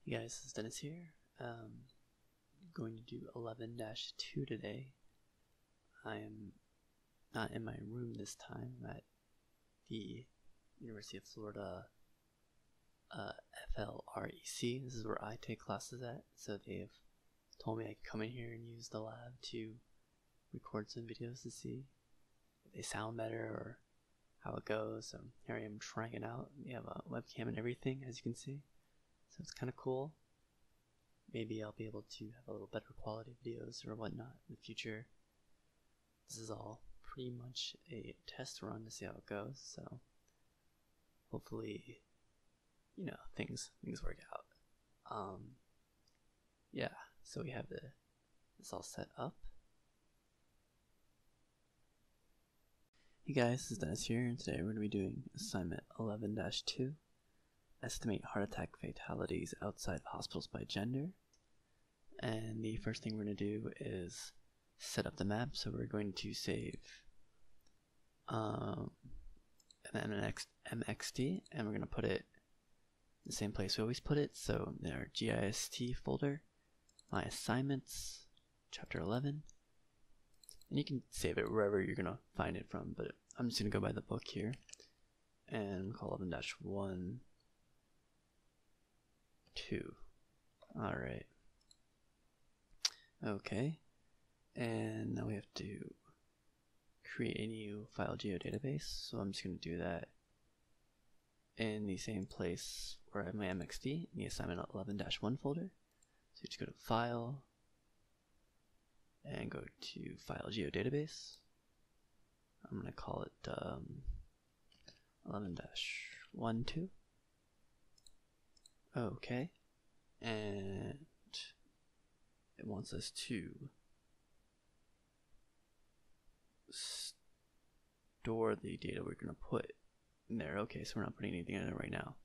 Hey guys, this is Dennis here. Going to do 11-2 today. I am not in my room this time. I'm at the University of Florida FLREC. This is where I take classes at. So they've told me I could come in here and use the lab to record some videos to see if they sound better or how it goes. So here I am trying it out. We have a webcam and everything, as you can see. So it's kind of cool. Maybe I'll be able to have a little better quality videos or whatnot in the future. This is all pretty much a test run to see how it goes, so hopefully, things work out. Yeah, so we have this all set up. Hey guys, this is Dennis here, and today we're going to be doing assignment 11-2. Estimate heart attack fatalities outside hospitals by gender. And the first thing we're going to do is set up the map. So we're going to save an MXD, and we're going to put it in the same place we always put it. So in our GIS folder, my assignments, chapter 11. And you can save it wherever you're going to find it from, but I'm just going to go by the book here. And we'll call 11-1. 2. Alright. Okay. And now we have to create a new file geodatabase. So I'm just going to do that in the same place where I have my MXD in the assignment 11-1 folder. So you just go to File and go to File Geodatabase. I'm going to call it 11-1-2. Okay, and it wants us to store the data we're going to put in there. Okay, so we're not putting anything in it right now,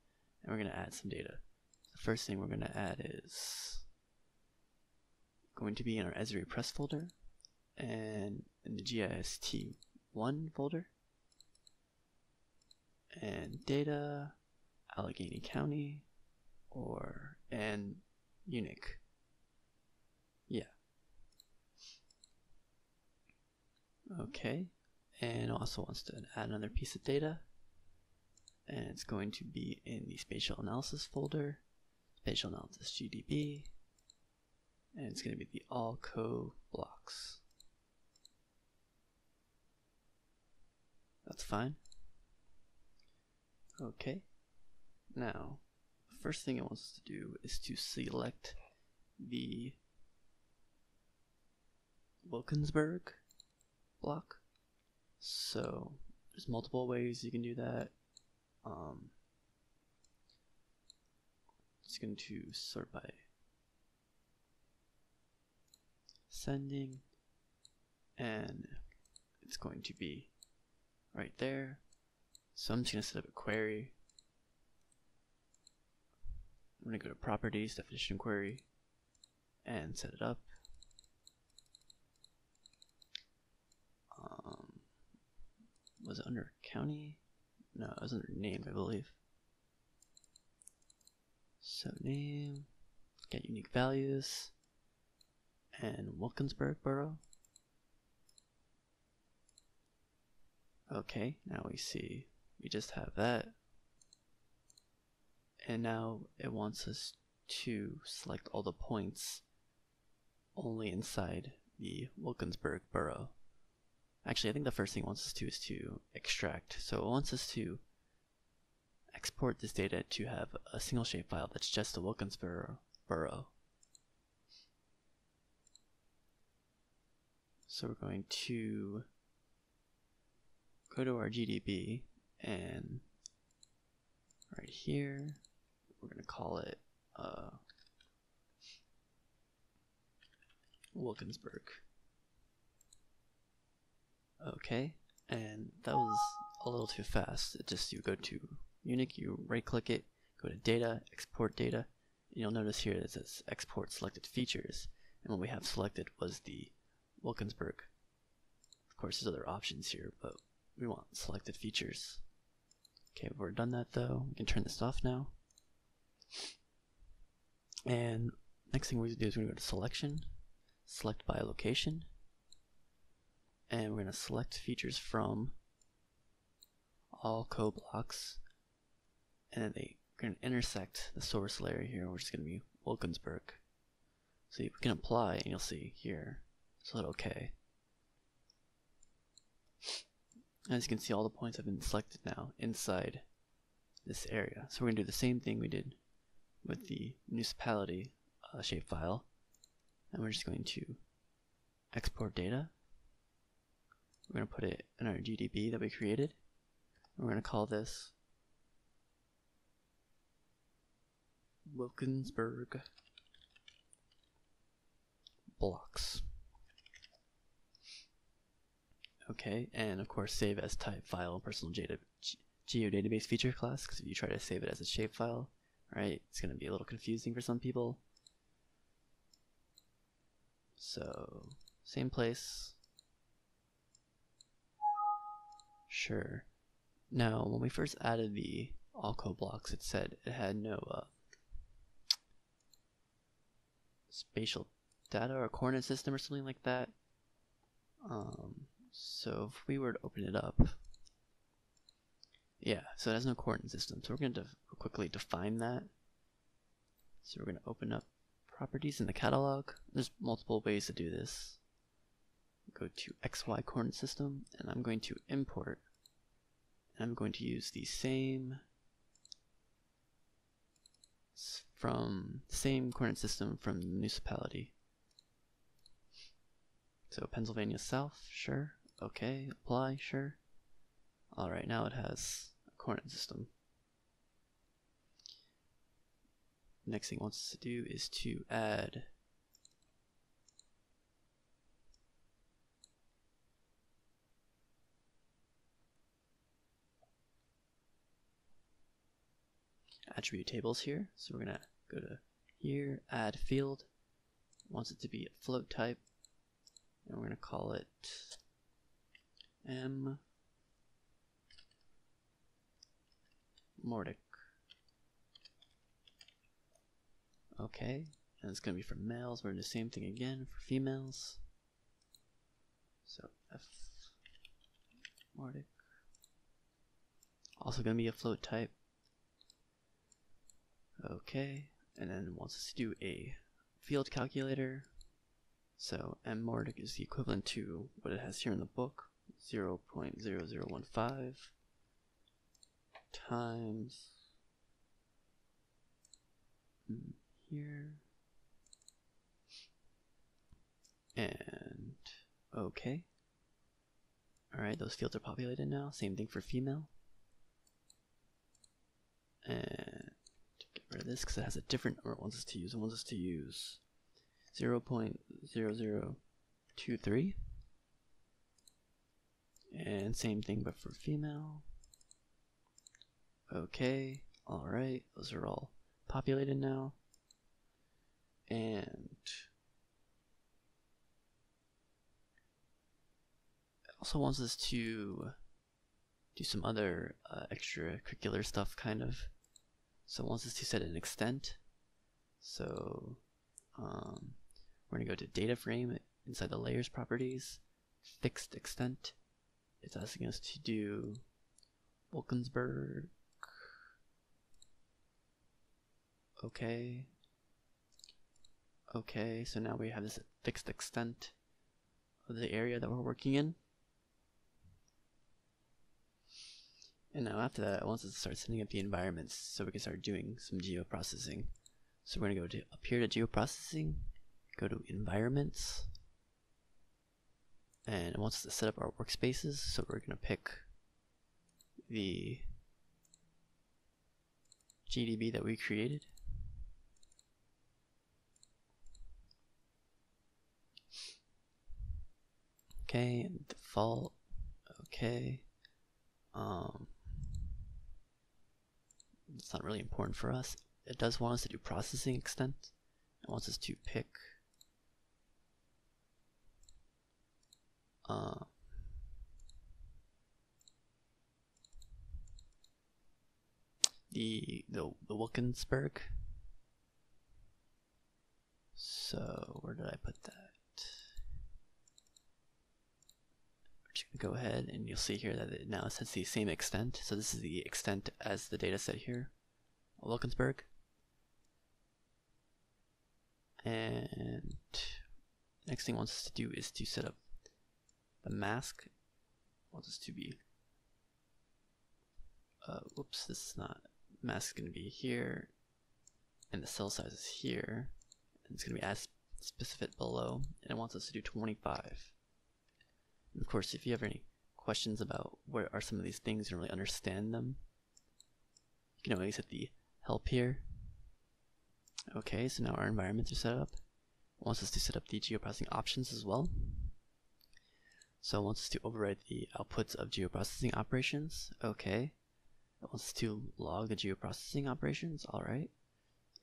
and we're going to add some data. The first thing we're going to add is going to be in our Esri Press folder and in the GIST1 folder, and data, Allegheny County, and unique. Yeah. Okay. And it also wants to add another piece of data. And it's going to be in the spatial analysis folder, spatial analysis GDB. And it's going to be the all co blocks. That's fine. Okay. Now, first thing it wants us to do is to select the Wilkinsburg block. So there's multiple ways you can do that. It's going to sort by sending, and it's going to be right there. So I'm just going to set up a query. I'm going to go to Properties, Definition Query, and set it up. Was it under County? No, it was under Name, I believe. So name, get unique values, and Wilkinsburg Borough. Okay, now we see we just have that. And now it wants us to select all the points only inside the Wilkinsburg borough. Actually, I think the first thing it wants us to do is to extract. So it wants us to export this data to have a single shapefile that's just the Wilkinsburg borough. So we're going to go to our GDB, and right here we're going to call it Wilkinsburg. Okay, and that was a little too fast. It just, you go to Unique, you right click it, go to Data, Export Data, and you'll notice here it says Export Selected Features, and what we have selected was the Wilkinsburg. Of course there's other options here, but we want selected features. Okay, we're done that though. We can turn this off now. And next thing we're going to do is we're going to go to selection, select by location, and we're going to select features from all code blocks, and then they're going to intersect the source layer here, which is going to be Wilkinsburg. So we can apply, and you'll see here, so hit OK. As you can see, all the points have been selected now inside this area. So we're going to do the same thing we did with the municipality shapefile, and we're just going to export data. We're going to put it in our GDB that we created. We're going to call this Wilkinsburg blocks. Okay, and of course save as type file personal geodatabase feature class, because if you try to save it as a shapefile, right, it's going to be a little confusing for some people. So same place. Sure. Now when we first added the all code blocks, it said it had no spatial data or coordinate system or something like that. So if we were to open it up, yeah, so it has no coordinate system. So we're going to quickly define that. So we're going to open up properties in the catalog. There's multiple ways to do this. Go to XY coordinate system, and I'm going to import. And I'm going to use the same coordinate system from the municipality. So Pennsylvania South, sure. Okay, apply, sure. Alright, now it has a coordinate system. Next thing it wants us to do is to add attribute tables here. So we're going to go to here, add field. It wants it to be a float type, and we're going to call it M Mordic. Okay, and it's going to be for males. We're going to do the same thing again for females. So F Mordic. Also going to be a float type. Okay, and then it wants us to do a field calculator. So M Mordic is the equivalent to what it has here in the book, 0.0015 times here, and okay. Alright, those fields are populated now. Same thing for female. And get rid of this because it has a different number it wants us to use. It wants us to use 0.0023. And same thing but for female. Okay, alright, those are all populated now. And it also wants us to do some other extracurricular stuff kind of. So it wants us to set an extent. So we're going to go to data frame inside the layers properties, fixed extent. It's asking us to do Wilkinsburg. Okay. Okay, so now we have this fixed extent of the area that we're working in. And now after that, it wants us to start setting up the environments so we can start doing some geoprocessing. So we're going to go up here to geoprocessing, go to environments, and it wants us to set up our workspaces. So we're going to pick the GDB that we created. Okay, and default, okay. It's not really important for us. It does want us to do processing extent. It wants us to pick the Wilkinsburg. So where did I put that? We're just gonna go ahead and you'll see here that it now sets the same extent. So this is the extent as the data set here, Wilkinsburg. And next thing it wants us to do is to set up the mask. It wants us to be, whoops, this is not, mask is going to be here, and the cell size is here, and it's going to be as specific below, and it wants us to do 25. And of course, if you have any questions about where are some of these things and really understand them, you can always hit the help here. Okay, so now our environments are set up. It wants us to set up the geoprocessing options as well. So it wants us to override the outputs of geoprocessing operations. Okay. It wants us to log the geoprocessing operations. Alright.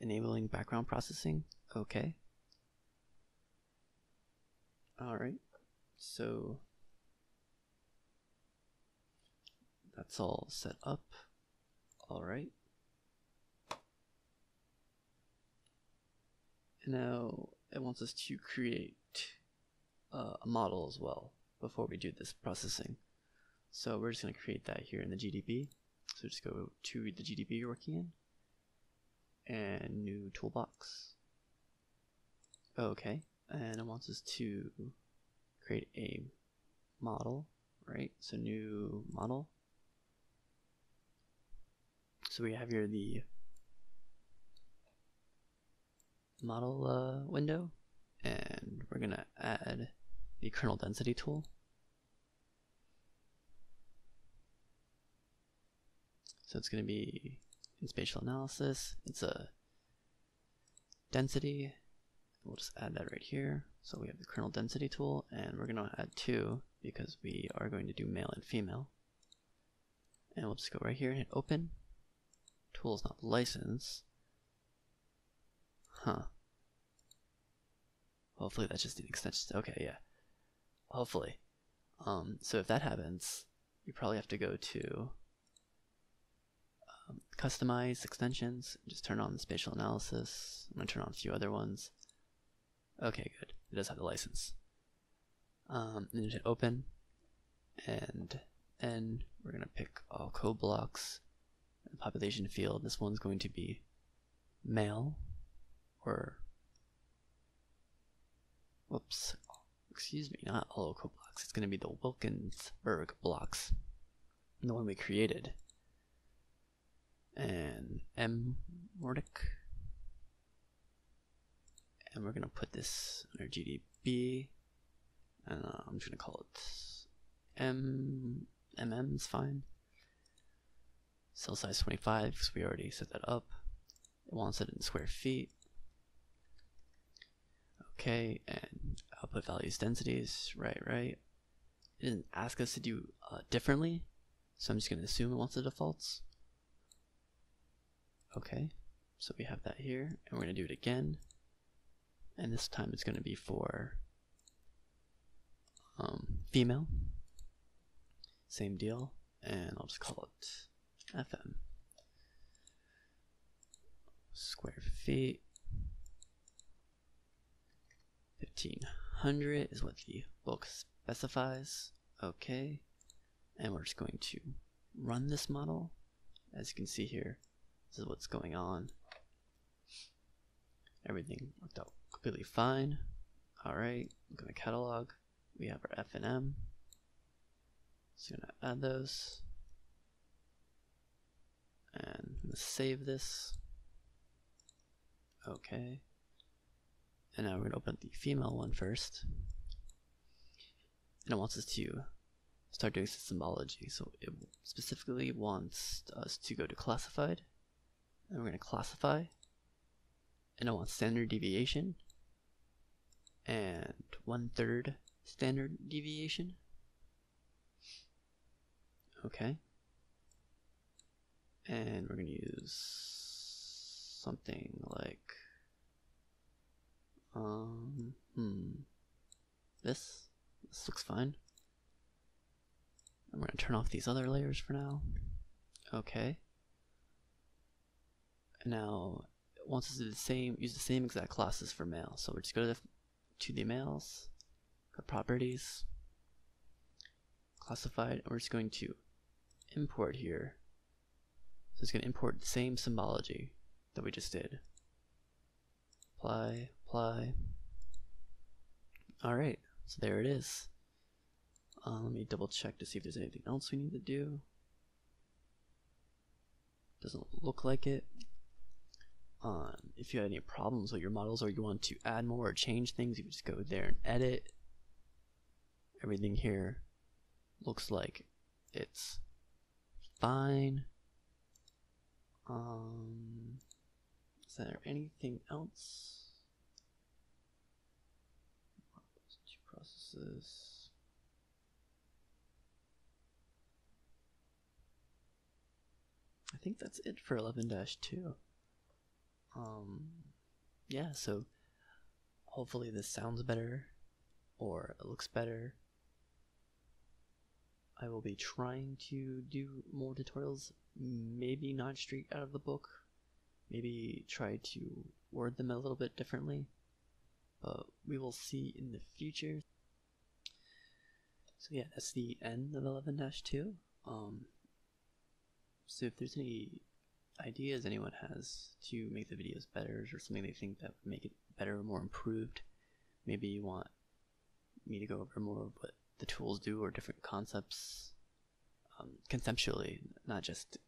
Enabling background processing. Okay. Alright. So that's all set up. Alright. Now it wants us to create a model as well before we do this processing. So we're just going to create that here in the GDB. So just go to the GDB you're working in and new toolbox. Okay, and it wants us to create a model, right? So new model. So we have here the model window, and we're going to add the kernel density tool. So it's going to be in spatial analysis, it's a density. We'll just add that right here. So we have the kernel density tool, and we're going to add 2 because we are going to do male and female. And we'll just go right here and hit open. Tool is not licensed. Huh. Hopefully that's just an extension. Okay, yeah. Hopefully. So if that happens, you probably have to go to customize extensions and just turn on the spatial analysis. I'm going to turn on a few other ones. Okay, good. It does have the license. Then you hit open, and then we're going to pick all code blocks and population field. This one's going to be male, or whoops, excuse me, not all code blocks. It's going to be the Wilkinsburg blocks, the one we created. And Mordic. And we're going to put this under GDB. And I'm just going to call it MM is fine. Cell size 25 because we already set that up. It wants it in square feet. Okay, and output values densities. Right. It didn't ask us to do differently, so I'm just going to assume it wants the defaults. Okay, so we have that here, and we're going to do it again. And this time it's going to be for female. Same deal, and I'll just call it FM. Square feet. 1500 is what the book specifies. Okay, and we're just going to run this model. As you can see here, this is what's going on. Everything worked out completely fine. Alright, look at the catalog. We have our F and M. So I'm going to add those. And I'm going to save this. Okay. And now we're going to open up the female one first. And it wants us to start doing some symbology. So it specifically wants us to go to classified. And we're going to classify. And I want standard deviation. And 1/3 standard deviation. Okay. And we're going to use something like this looks fine. I'm going to turn off these other layers for now. Okay. And now wants us to do use the same exact classes for mail. So we're just go to the mails, go to properties, classified, and we're just going to import here. So it's going to import the same symbology that we just did. Apply, apply. Alright, so there it is. Let me double check to see if there's anything else we need to do. Doesn't look like it. If you had any problems with your models or you want to add more or change things, you can just go there and edit. Everything here looks like it's fine. Is there anything else? Two processes. I think that's it for 11-2. Yeah, so hopefully this sounds better or it looks better. I will be trying to do more tutorials, maybe not straight out of the book, maybe try to word them a little bit differently, but we will see in the future. So yeah, that's the end of 11-2. So if there's any ideas anyone has to make the videos better or something they think that would make it better or more improved, maybe you want me to go over more of what the tools do or different concepts conceptually, not just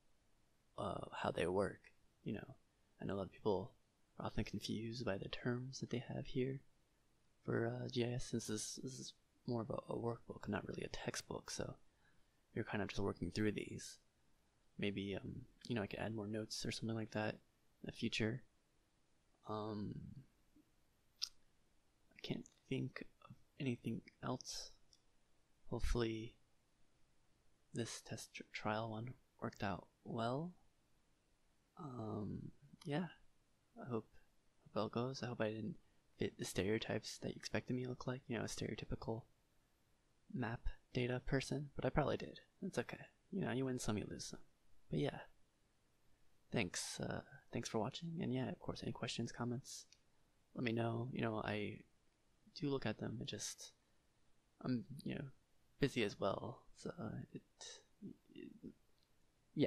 how they work. You know, I know a lot of people are often confused by the terms that they have here for GIS, since this is more of a workbook, not really a textbook, so you're kind of just working through these. Maybe you know, I could add more notes or something like that in the future. I can't think of anything else. Hopefully this test trial one worked out well. Yeah, I hope it all goes. I hope I didn't fit the stereotypes that you expected me to look like, you know, a stereotypical map data person, but I probably did. It's okay. You know, you win some, you lose some. But yeah, thanks for watching, and yeah, of course, any questions, comments, let me know. You know, I do look at them. I'm, you know, busy as well, so yeah,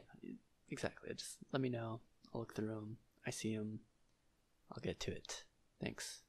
exactly. Just let me know. I'll look through them. I see them. I'll get to it. Thanks.